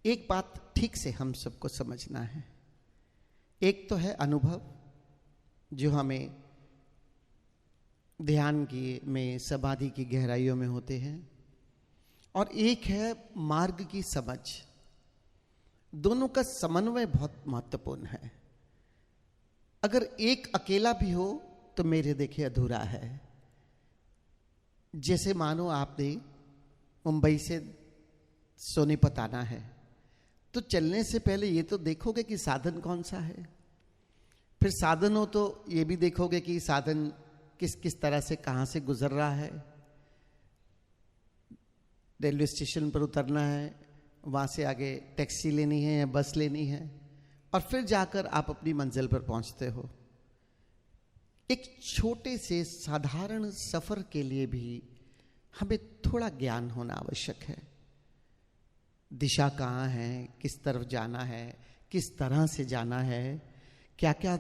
एक बात ठीक से हम सबको समझना है। एक तो है अनुभव जो हमें ध्यान की में समाधि की गहराइयों में होते हैं, और एक है मार्ग की समझ। दोनों का समन्वय बहुत महत्वपूर्ण है। अगर एक अकेला भी हो तो मेरे देखे अधूरा है। जैसे मानो आपने मुंबई से सोनीपत आना है, तो चलने से पहले ये तो देखोगे कि साधन कौन सा है। फिर साधन हो तो ये भी देखोगे कि साधन किस किस तरह से कहाँ से गुजर रहा है। रेलवे स्टेशन पर उतरना है, वहाँ से आगे टैक्सी लेनी है या बस लेनी है, और फिर जाकर आप अपनी मंजिल पर पहुँचते हो। एक छोटे से साधारण सफर के लिए भी हमें थोड़ा ज्ञान होना आवश्यक है। दिशा कहाँ है, किस तरफ जाना है, किस तरह से जाना है, क्या क्या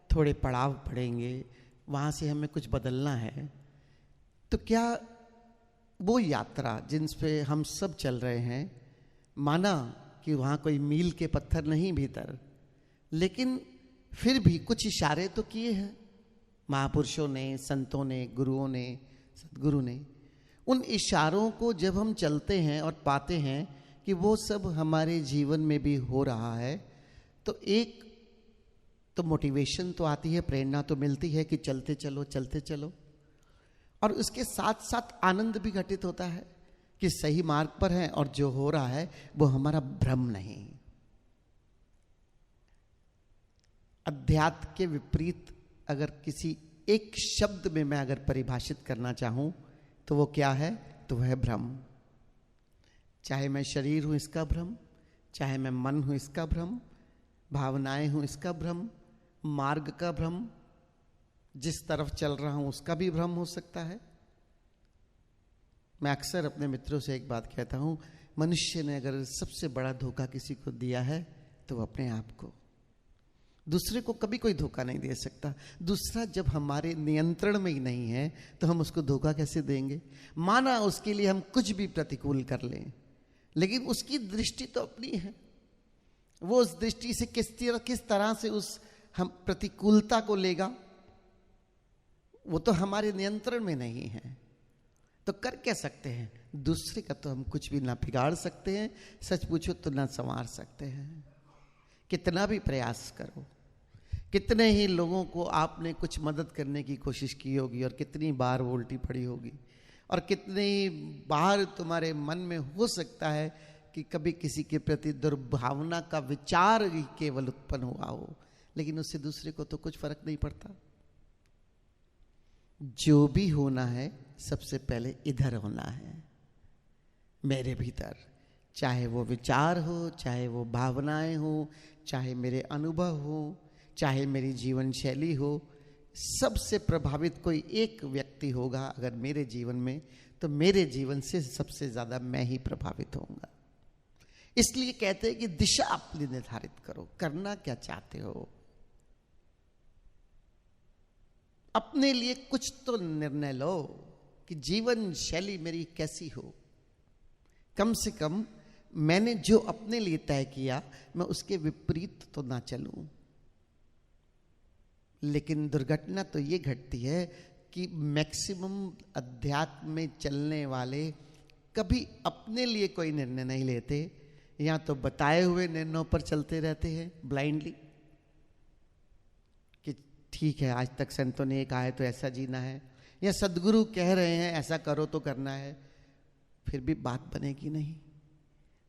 थोड़े पड़ाव पड़ेंगे, वहाँ से हमें कुछ बदलना है। तो क्या वो यात्रा जिन पे हम सब चल रहे हैं, माना कि वहाँ कोई मील के पत्थर नहीं भीतर, लेकिन फिर भी कुछ इशारे तो किए हैं महापुरुषों ने, संतों ने, गुरुओं ने, सदगुरु ने। उन इशारों को जब हम चलते हैं और पाते हैं कि वो सब हमारे जीवन में भी हो रहा है, तो एक तो मोटिवेशन तो आती है, प्रेरणा तो मिलती है कि चलते चलो चलते चलो, और उसके साथ साथ आनंद भी घटित होता है कि सही मार्ग पर है और जो हो रहा है वो हमारा भ्रम नहीं। अध्यात्म के विपरीत अगर किसी एक शब्द में मैं अगर परिभाषित करना चाहूं तो वो क्या है? तो वह है भ्रम। चाहे मैं शरीर हूं इसका भ्रम, चाहे मैं मन हूं इसका भ्रम, भावनाएं हूं इसका भ्रम, मार्ग का भ्रम, जिस तरफ चल रहा हूं उसका भी भ्रम हो सकता है। मैं अक्सर अपने मित्रों से एक बात कहता हूं, मनुष्य ने अगर सबसे बड़ा धोखा किसी को दिया है तो वो अपने आप को। दूसरे को कभी कोई धोखा नहीं दे सकता। दूसरा जब हमारे नियंत्रण में ही नहीं है तो हम उसको धोखा कैसे देंगे? माना उसके लिए हम कुछ भी प्रतिकूल कर लें, लेकिन उसकी दृष्टि तो अपनी है। वो उस दृष्टि से किस तरह से उस हम प्रतिकूलता को लेगा, वो तो हमारे नियंत्रण में नहीं है। तो कर क्या सकते हैं? दूसरे का तो हम कुछ भी ना बिगाड़ सकते हैं, सच पूछो तो ना संवार सकते हैं। कितना भी प्रयास करो, कितने ही लोगों को आपने कुछ मदद करने की कोशिश की होगी और कितनी बार वो उल्टी पड़ी होगी, और कितनी बार तुम्हारे मन में हो सकता है कि कभी किसी के प्रति दुर्भावना का विचार ही केवल उत्पन्न हुआ हो, लेकिन उससे दूसरे को तो कुछ फर्क नहीं पड़ता। जो भी होना है सबसे पहले इधर होना है, मेरे भीतर। चाहे वो विचार हो, चाहे वो भावनाएं हो, चाहे मेरे अनुभव हो, चाहे मेरी जीवन शैली हो, सबसे प्रभावित कोई एक व्यक्ति होगा अगर मेरे जीवन में, तो मेरे जीवन से सबसे ज्यादा मैं ही प्रभावित होऊंगा। इसलिए कहते हैं कि दिशा अपनी निर्धारित करो, करना क्या चाहते हो। अपने लिए कुछ तो निर्णय लो कि जीवन शैली मेरी कैसी हो। कम से कम मैंने जो अपने लिए तय किया मैं उसके विपरीत तो ना चलूं। लेकिन दुर्घटना तो ये घटती है कि मैक्सिमम अध्यात्म में चलने वाले कभी अपने लिए कोई निर्णय नहीं लेते, या तो बताए हुए निर्णयों पर चलते रहते हैं ब्लाइंडली कि ठीक है आज तक संतों ने कहा है तो ऐसा जीना है, या सदगुरु कह रहे हैं ऐसा करो तो करना है, फिर भी बात बनेगी नहीं।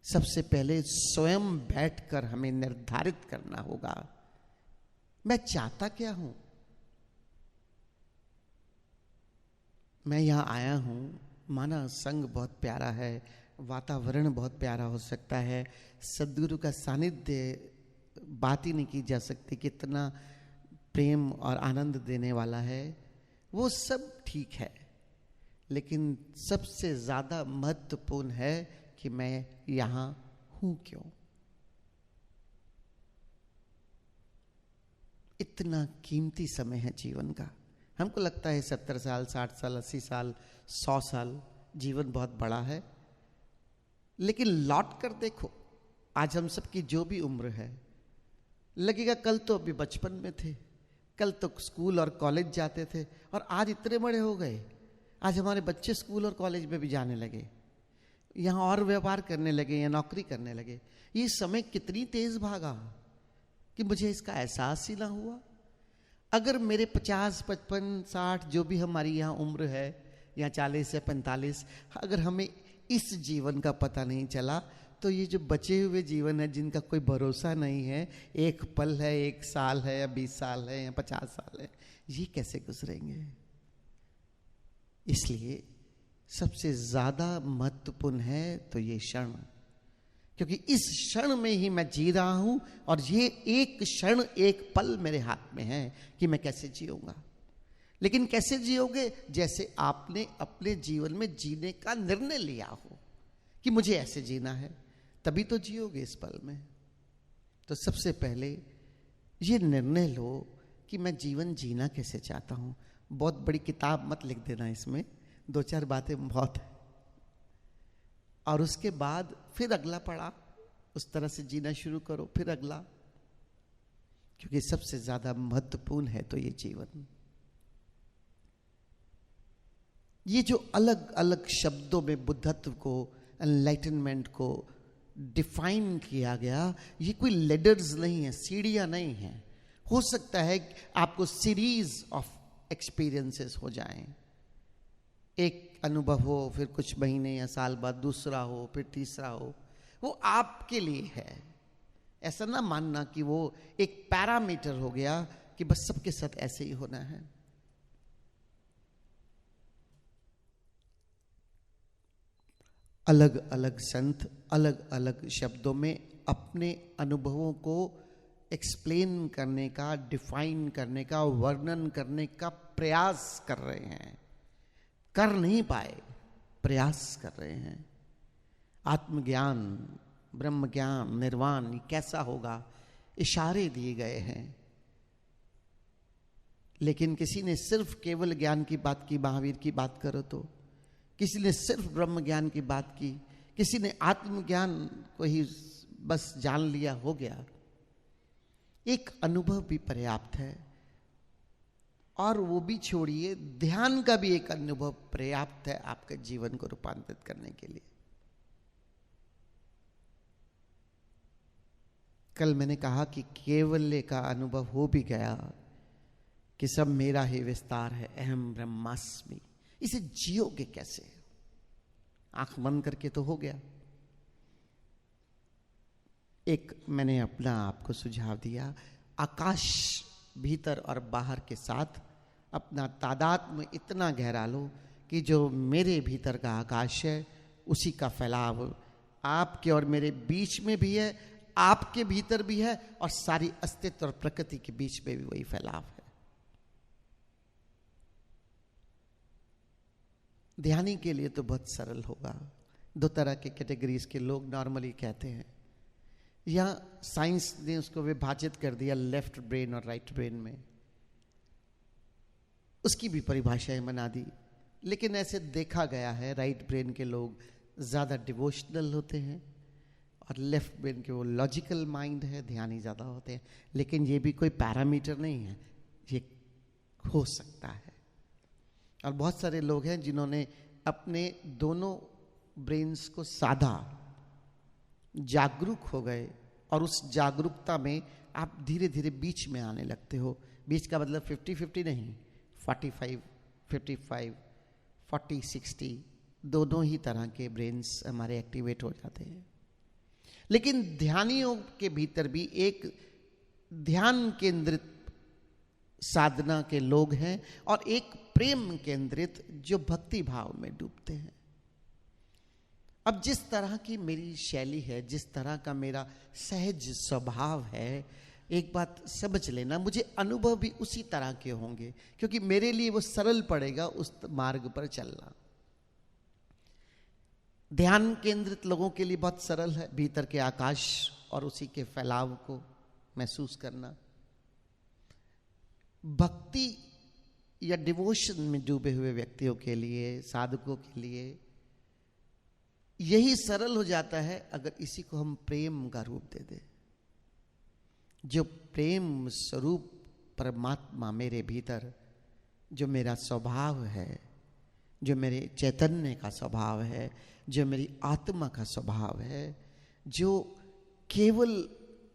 सबसे पहले स्वयं बैठकर हमें निर्धारित करना होगा, मैं चाहता क्या हूं। मैं यहां आया हूं, माना संग बहुत प्यारा है, वातावरण बहुत प्यारा हो सकता है, सद्गुरु का सानिध्य बात ही नहीं की जा सकती, कितना प्रेम और आनंद देने वाला है, वो सब ठीक है। लेकिन सबसे ज्यादा महत्वपूर्ण है कि मैं यहां हूं क्यों। इतना कीमती समय है जीवन का। हमको लगता है 70 साल, 60 साल, 80 साल, 100 साल जीवन बहुत बड़ा है, लेकिन लौट कर देखो आज हम सबकी जो भी उम्र है, लगेगा कल तो अभी बचपन में थे, कल तो स्कूल और कॉलेज जाते थे, और आज इतने बड़े हो गए, आज हमारे बच्चे स्कूल और कॉलेज में भी जाने लगे, यहाँ और व्यापार करने लगे या नौकरी करने लगे। ये समय कितनी तेज भागा कि मुझे इसका एहसास ही ना हुआ। अगर मेरे 50, 55, 60 जो भी हमारी यहाँ उम्र है, या 40 या 45, अगर हमें इस जीवन का पता नहीं चला, तो ये जो बचे हुए जीवन है जिनका कोई भरोसा नहीं है, एक पल है, एक साल है, या 20 साल है, या 50 साल है, ये कैसे गुजरेंगे। इसलिए सबसे ज्यादा महत्वपूर्ण है तो ये क्षण, क्योंकि इस क्षण में ही मैं जी रहा हूं, और ये एक क्षण, एक पल मेरे हाथ में है कि मैं कैसे जीऊंगा। लेकिन कैसे जियोगे? जैसे आपने अपने जीवन में जीने का निर्णय लिया हो कि मुझे ऐसे जीना है, तभी तो जियोगे इस पल में। तो सबसे पहले ये निर्णय लो कि मैं जीवन जीना कैसे चाहता हूं। बहुत बड़ी किताब मत लिख देना, इसमें 2-4 बातें बहुत है, और उसके बाद फिर अगला पढ़ा, उस तरह से जीना शुरू करो, फिर अगला, क्योंकि सबसे ज्यादा महत्वपूर्ण है तो ये जीवन। ये जो अलग अलग शब्दों में बुद्धत्व को, एनलाइटनमेंट को डिफाइन किया गया, ये कोई लेडर्स नहीं है, सीढ़ियां नहीं है। हो सकता है आपको सीरीज ऑफ एक्सपीरियंसेस हो जाएं, एक अनुभव हो, फिर कुछ महीने या साल बाद दूसरा हो, फिर तीसरा हो, वो आपके लिए है। ऐसा ना मानना कि वो एक पैरामीटर हो गया कि बस सबके साथ ऐसे ही होना है। अलग अलग संत अलग अलग शब्दों में अपने अनुभवों को एक्सप्लेन करने का, डिफाइन करने का, वर्णन करने का प्रयास कर रहे हैं। कर नहीं पाए, प्रयास कर रहे हैं। आत्मज्ञान, ब्रह्म ज्ञान, निर्वाण ये कैसा होगा, इशारे दिए गए हैं। लेकिन किसी ने सिर्फ केवल ज्ञान की बात की, महावीर की बात करो तो, किसी ने सिर्फ ब्रह्म ज्ञान की बात की, किसी ने आत्मज्ञान को ही बस जान लिया, हो गया। एक अनुभव भी पर्याप्त है, और वो भी छोड़िए, ध्यान का भी एक अनुभव पर्याप्त है आपके जीवन को रूपांतरित करने के लिए। कल मैंने कहा कि केवल्य का अनुभव हो भी गया कि सब मेरा ही विस्तार है, अहम ब्रह्मास्मि। इसे जियोगे कैसे? आंख बंद करके तो हो गया। एक मैंने अपना आपको सुझाव दिया, आकाश भीतर और बाहर के साथ अपना तादात्म्य इतना गहरा लो कि जो मेरे भीतर का आकाश है उसी का फैलाव आपके और मेरे बीच में भी है, आपके भीतर भी है, और सारी अस्तित्व और प्रकृति के बीच में भी वही फैलाव है। ध्यानी के लिए तो बहुत सरल होगा। 2 तरह के कैटेगरीज के लोग नॉर्मली कहते हैं, या साइंस ने उसको विभाजित कर दिया लेफ्ट ब्रेन और राइट ब्रेन में, उसकी भी परिभाषाएं बना दी। लेकिन ऐसे देखा गया है राइट ब्रेन के लोग ज्यादा डिवोशनल होते हैं, और लेफ्ट ब्रेन के वो लॉजिकल माइंड है, ध्यानी ज्यादा होते हैं। लेकिन ये भी कोई पैरामीटर नहीं है, ये हो सकता है। और बहुत सारे लोग हैं जिन्होंने अपने दोनों ब्रेन्स को साधा, जागरूक हो गए, और उस जागरूकता में आप धीरे धीरे बीच में आने लगते हो। बीच का मतलब 50-50 नहीं, 45-55, 40-60, दोनों ही तरह के ब्रेन्स हमारे एक्टिवेट हो जाते हैं। लेकिन ध्यानियों के भीतर भी एक ध्यान केंद्रित साधना के लोग हैं, और एक प्रेम केंद्रित जो भक्ति भाव में डूबते हैं। अब जिस तरह की मेरी शैली है, जिस तरह का मेरा सहज स्वभाव है, एक बात समझ लेना, मुझे अनुभव भी उसी तरह के होंगे, क्योंकि मेरे लिए वो सरल पड़ेगा उस मार्ग पर चलना। ध्यान केंद्रित लोगों के लिए बहुत सरल है भीतर के आकाश और उसी के फैलाव को महसूस करना। भक्ति या डिवोशन में डूबे हुए व्यक्तियों के लिए, साधकों के लिए यही सरल हो जाता है अगर इसी को हम प्रेम का रूप दे दें। जो प्रेम स्वरूप परमात्मा मेरे भीतर, जो मेरा स्वभाव है, जो मेरे चैतन्य का स्वभाव है, जो मेरी आत्मा का स्वभाव है, जो केवल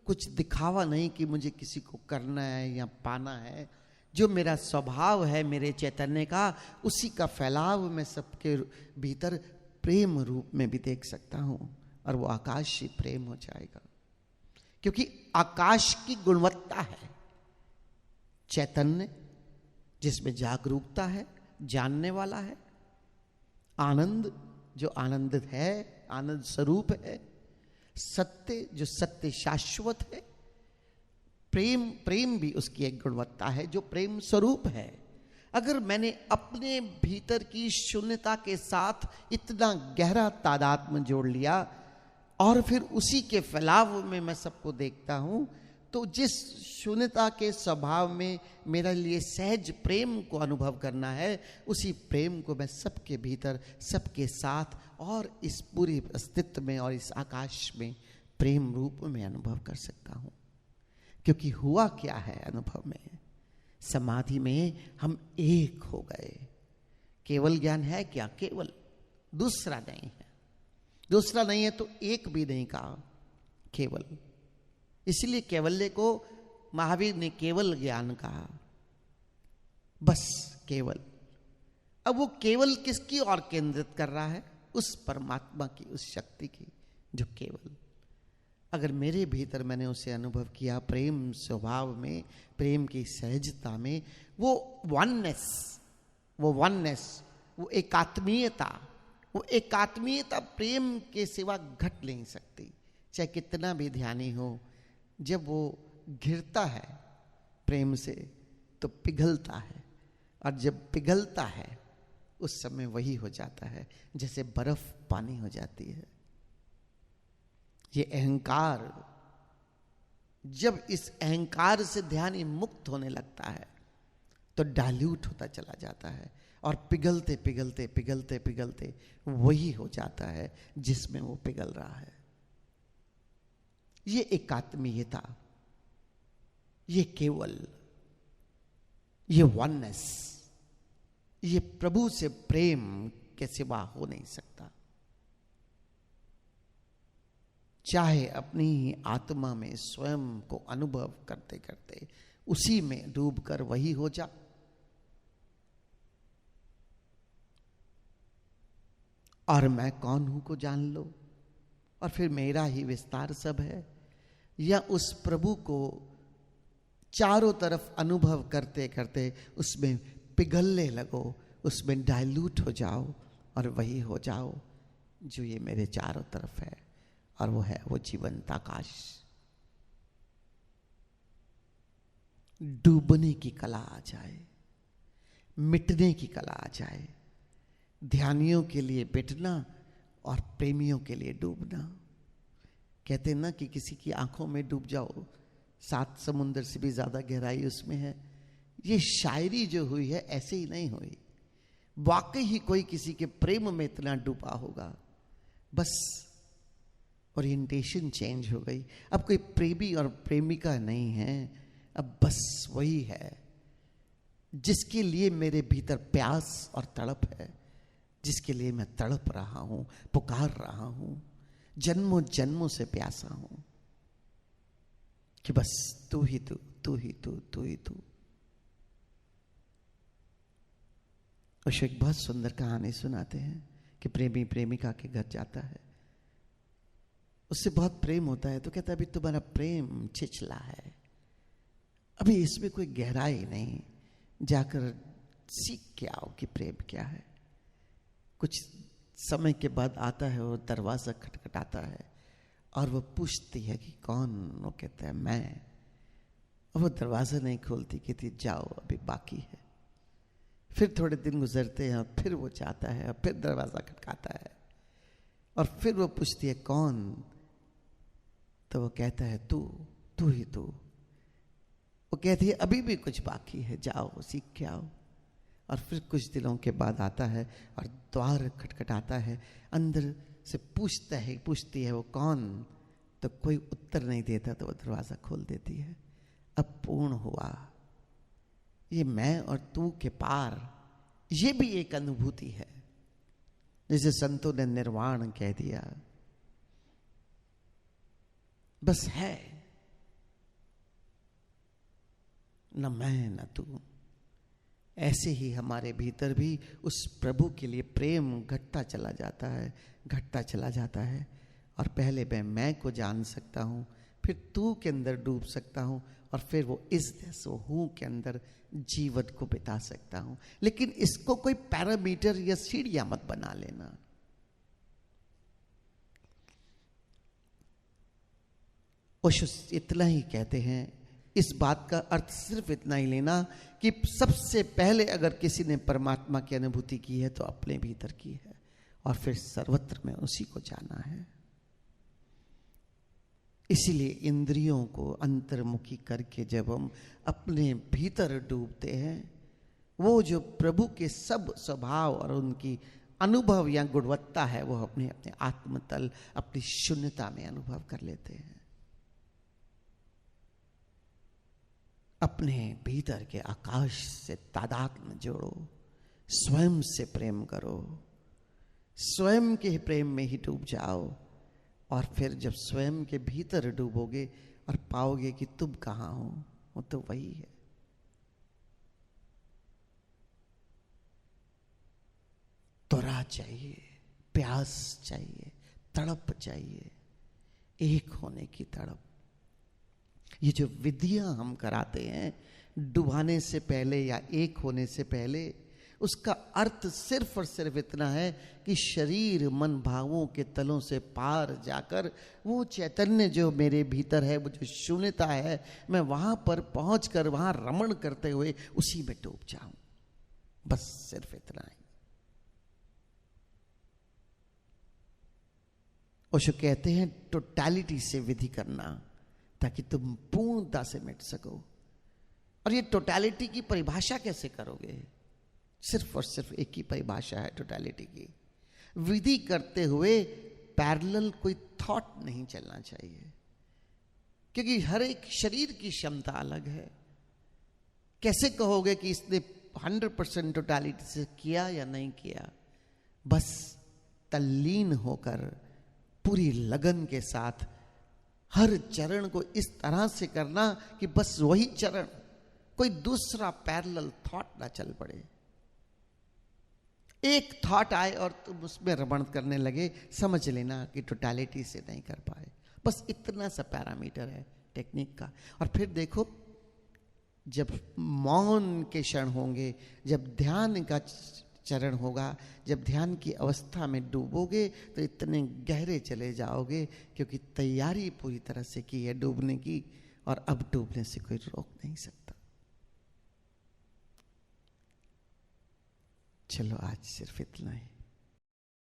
कुछ दिखावा नहीं कि मुझे किसी को करना है या पाना है, जो मेरा स्वभाव है मेरे चैतन्य का, उसी का फैलाव मैं सबके भीतर प्रेम रूप में भी देख सकता हूं, और वो आकाश ही प्रेम हो जाएगा। क्योंकि आकाश की गुणवत्ता है चैतन्य, जिसमें जागरूकता है, जानने वाला है, आनंद जो आनंदित है, आनंद स्वरूप है, सत्य जो सत्य शाश्वत है, प्रेम, प्रेम भी उसकी एक गुणवत्ता है जो प्रेम स्वरूप है। अगर मैंने अपने भीतर की शून्यता के साथ इतना गहरा तादात्म्य जोड़ लिया और फिर उसी के फैलाव में मैं सबको देखता हूं, तो जिस शून्यता के स्वभाव में मेरे लिए सहज प्रेम को अनुभव करना है, उसी प्रेम को मैं सबके भीतर, सबके साथ और इस पूरे अस्तित्व में और इस आकाश में प्रेम रूप में अनुभव कर सकता हूं। क्योंकि हुआ क्या है अनुभव में, समाधि में हम एक हो गए। केवल ज्ञान है क्या? केवल, दूसरा नहीं है। दूसरा नहीं है तो एक भी नहीं कहा, केवल। इसलिए कैवल्य को महावीर ने केवल ज्ञान कहा, बस केवल। अब वो केवल किसकी ओर केंद्रित कर रहा है? उस परमात्मा की, उस शक्ति की जो केवल। अगर मेरे भीतर मैंने उसे अनुभव किया प्रेम स्वभाव में, प्रेम की सहजता में, वो वननेस, वो एकात्मीयता प्रेम के सिवा घट नहीं सकती। चाहे कितना भी ध्यानी हो, जब वो घिरता है प्रेम से तो पिघलता है, और जब पिघलता है उस समय वही हो जाता है जैसे बर्फ पानी हो जाती है। ये अहंकार, जब इस अहंकार से ध्यान मुक्त होने लगता है तो डाइल्यूट होता चला जाता है, और पिघलते पिघलते पिघलते पिघलते वही हो जाता है जिसमें वो पिघल रहा है। ये एकात्मीयता, ये केवल, ये वननेस, ये प्रभु से प्रेम के सिवा हो नहीं सकता। चाहे अपनी ही आत्मा में स्वयं को अनुभव करते करते उसी में डूबकर वही हो जा, और मैं कौन हूं को जान लो, और फिर मेरा ही विस्तार सब है। या उस प्रभु को चारों तरफ अनुभव करते करते उसमें पिघलने लगो, उसमें डाइल्यूट हो जाओ, और वही हो जाओ जो ये मेरे चारों तरफ है, और वो है वो जीवंत आकाश। डूबने की कला आ जाए, मिटने की कला आ जाए, ध्यानियों के लिए मिटना और प्रेमियों के लिए डूबना। कहते हैं ना कि किसी की आंखों में डूब जाओ, 7 समुंदर से भी ज्यादा गहराई उसमें है। ये शायरी जो हुई है ऐसे ही नहीं हुई, वाकई ही कोई किसी के प्रेम में इतना डूबा होगा, बस ओरिएंटेशन चेंज हो गई। अब कोई प्रेमी और प्रेमिका नहीं है, अब बस वही है जिसके लिए मेरे भीतर प्यास और तड़प है, जिसके लिए मैं तड़प रहा हूं, पुकार रहा हूं, जन्मों जन्मों से प्यासा हूं कि बस तू ही तू, तू ही तू, तू ही तू। और एक बहुत सुंदर कहानी सुनाते हैं कि प्रेमी प्रेमिका के घर जाता है, उससे बहुत प्रेम होता है, तो कहता है अभी तुम्हारा प्रेम छिछला है, अभी इसमें कोई गहराई नहीं, जाकर सीख के आओ कि प्रेम क्या है। कुछ समय के बाद आता है, वो दरवाजा खटखटाता है और वो पूछती है कि कौन? वो कहता है मैं। और वो दरवाजा नहीं खोलती, कहती जाओ अभी बाकी है। फिर थोड़े दिन गुजरते हैं, फिर वो जाता है, फिर दरवाजा खटकाता है, और फिर वो पूछती है कौन? तो वो कहता है तू, तू ही तू। वो कहती है अभी भी कुछ बाकी है, जाओ सीख के आओ। और फिर कुछ दिनों के बाद आता है और द्वार खटखटाता है, अंदर से पूछती है वो कौन, तो कोई उत्तर नहीं देता तो वो दरवाजा खोल देती है। अब पूर्ण हुआ, ये मैं और तू के पार, ये भी एक अनुभूति है। जैसे संतों ने निर्वाण कह दिया, बस है, न मैं न तू। ऐसे ही हमारे भीतर भी उस प्रभु के लिए प्रेम घटता चला जाता है, घटता चला जाता है। और पहले मैं को जान सकता हूं, फिर तू के अंदर डूब सकता हूं, और फिर वो इस दिस वो हूं के अंदर जीवन को बिता सकता हूं। लेकिन इसको कोई पैरामीटर या सीढ़ियां मत बना लेना। ओशो इतना ही कहते हैं, इस बात का अर्थ सिर्फ इतना ही लेना कि सबसे पहले अगर किसी ने परमात्मा की अनुभूति की है तो अपने भीतर की है, और फिर सर्वत्र में उसी को जाना है। इसीलिए इंद्रियों को अंतर्मुखी करके जब हम अपने भीतर डूबते हैं, वो जो प्रभु के सब स्वभाव और उनकी अनुभव या गुणवत्ता है वो अपने अपने आत्मतल, अपनी शून्यता में अनुभव कर लेते हैं। अपने भीतर के आकाश से तादात्म्य जोड़ो, स्वयं से प्रेम करो, स्वयं के प्रेम में ही डूब जाओ। और फिर जब स्वयं के भीतर डूबोगे और पाओगे कि तुम कहां हो, वो तो वही है। त्वरा चाहिए, प्यास चाहिए, तड़प चाहिए, एक होने की तड़प। ये जो विधियां हम कराते हैं डुबाने से पहले या एक होने से पहले, उसका अर्थ सिर्फ और सिर्फ इतना है कि शरीर मन भावों के तलों से पार जाकर वो चैतन्य जो मेरे भीतर है, वो जो शून्यता है, मैं वहां पर पहुंचकर वहां रमण करते हुए उसी में डूब जाऊं। बस सिर्फ इतना ही। ओशो कहते हैं टोटैलिटी से विधि करना, ताकि तुम पूर्णता से मिट सको। और ये टोटैलिटी की परिभाषा कैसे करोगे? सिर्फ और सिर्फ एक ही परिभाषा है टोटैलिटी की। विधि करते हुए पैरेलल कोई थॉट नहीं चलना चाहिए, क्योंकि हर एक शरीर की क्षमता अलग है। कैसे कहोगे कि इसने 100% टोटैलिटी से किया या नहीं किया? बस तल्लीन होकर पूरी लगन के साथ हर चरण को इस तरह से करना कि बस वही चरण, कोई दूसरा पैरेलल थॉट ना चल पड़े। एक थॉट आए और तुम उसमें रमण करने लगे, समझ लेना कि टोटैलिटी से नहीं कर पाए। बस इतना सा पैरामीटर है टेक्निक का। और फिर देखो, जब मौन के क्षण होंगे, जब ध्यान का चरण होगा, जब ध्यान की अवस्था में डूबोगे तो इतने गहरे चले जाओगे, क्योंकि तैयारी पूरी तरह से की है डूबने की, और अब डूबने से कोई रोक नहीं सकता। चलो आज सिर्फ इतना ही।